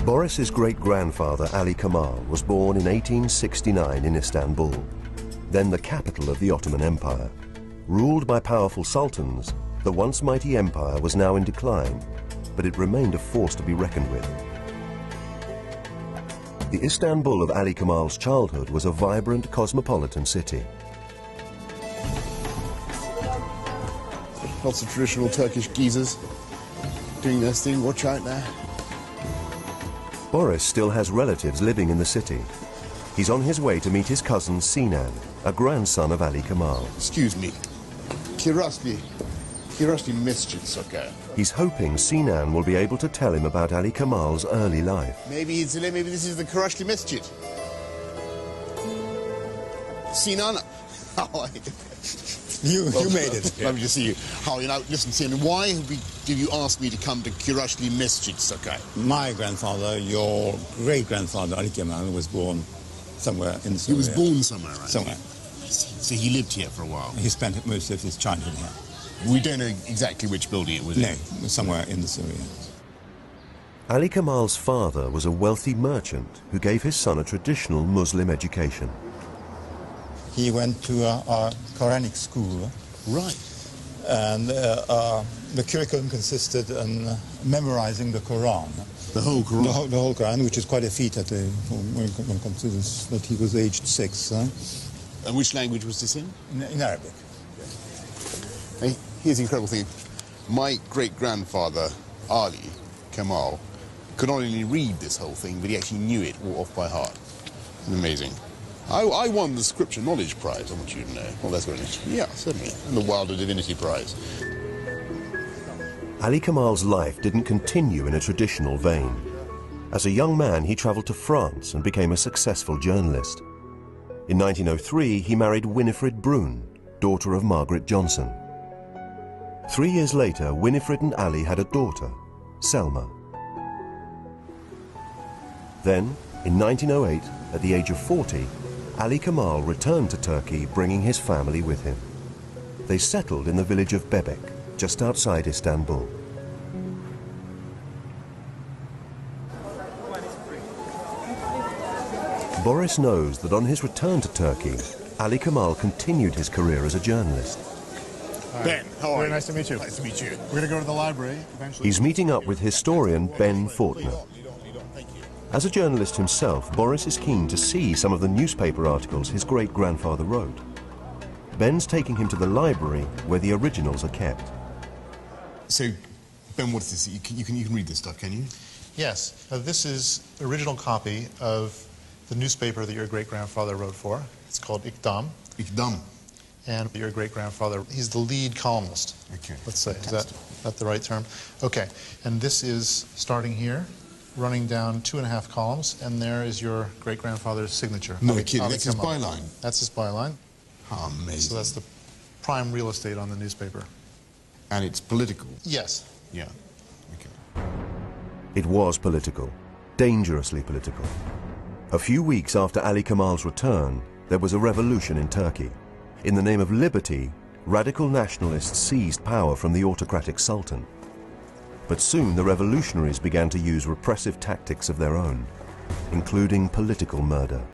Boris's great-grandfather Ali Kemal was born in 1869 in Istanbul, then the capital of the Ottoman Empire. Ruled by powerful sultans, the once mighty empire was now in decline, but it remained a force to be reckoned with. The Istanbul of Ali Kemal's childhood was a vibrant cosmopolitan city. Lots of traditional Turkish geezers doing their thing. Watch out there. Boris still has relatives living in the city. He's on his way to meet his cousin Sinan, a grandson of Ali Kemal. Excuse me. Kirashli Masjid, okay. He's hoping Sinan will be able to tell him about Ali Kemal's early life. Maybe this is the Kirashli Masjid. Sinan, how are you? You made it. Lovely to see you. How are you now? Listen, Sinan, why did you ask me to come to Kirashli Masjid, okay? My grandfather, your great-grandfather, Ali Kemal, was born somewhere in Syria. He was born somewhere, right? Somewhere. So he lived here for a while? He spent most of his childhood here. We don't know exactly which building it was in? No, somewhere in Syria. Ali Kemal's father was a wealthy merchant who gave his son a traditional Muslim education. He went to a Quranic school. Right. And the curriculum consisted in memorizing the Quran. The whole Quran? The whole Quran, which is quite a feat when it comes to this, that he was aged 6. And which language was this in? In Arabic. Hey, here's the incredible thing. My great-grandfather, Ali Kemal, could not only read this whole thing, but he actually knew it all off by heart. Amazing. I won the Scripture Knowledge Prize, I want you to know. Well, that's what it is. Yeah, certainly. And the Wilder Divinity Prize. Ali Kemal's life didn't continue in a traditional vein. As a young man, he traveled to France and became a successful journalist. In 1903, he married Winifred Brune, daughter of Margaret Johnson. 3 years later, Winifred and Ali had a daughter, Selma. Then, in 1908, at the age of 40, Ali Kemal returned to Turkey, bringing his family with him. They settled in the village of Bebek, just outside Istanbul. Boris knows that on his return to Turkey, Ali Kemal continued his career as a journalist. Ben, how are Very you? nice to meet you. Nice to meet you. We're going to go to the library eventually. He's meeting up with historian Ben Fortner. As a journalist himself, Boris is keen to see some of the newspaper articles his great-grandfather wrote. Ben's taking him to the library where the originals are kept. So, Ben, what is this? You can read this stuff, can you? Yes. This is the original copy of the newspaper that your great-grandfather wrote for. It's called Ikdam. Ikdam. And your great-grandfather, he's the lead columnist. Okay. Let's say. Is that the right term? Okay. And this is starting here, running down 2.5 columns, and there is your great-grandfather's signature. No Ali- kidding, Ali that's his Kemal. byline. That's his byline. Oh, amazing. So that's the prime real estate on the newspaper. And it's political. Yes. Yeah. Okay. It was political, dangerously political. A few weeks after Ali Kemal's return, there was a revolution in Turkey. In the name of liberty, radical nationalists seized power from the autocratic sultan. But soon the revolutionaries began to use repressive tactics of their own, including political murder.